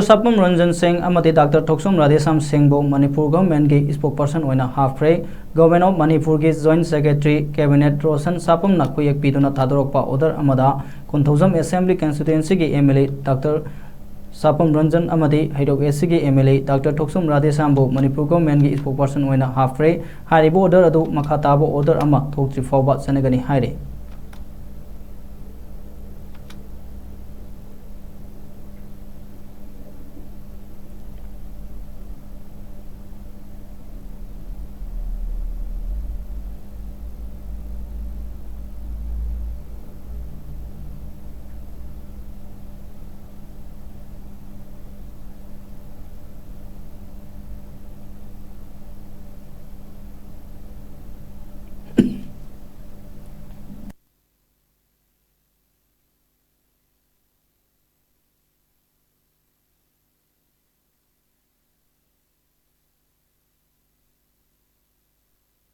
Sapam Ranjan Singh amati Dr. Thoksum Radhesam Singh bo Manipur government ki spokesperson oina half pray government of Manipur ki joint secretary cabinet Roshan Sapam nakku yak piduna thadorokpa order amada Konthosam assembly constituency ki MLA Dr. Sapam Ranjan amati Haidok SC ki MLA Dr. Thoksum Radhesam bo Manipur government ki spokesperson oina half pray haribo order adu makha tabo order ama thokchi fawba sanagani haire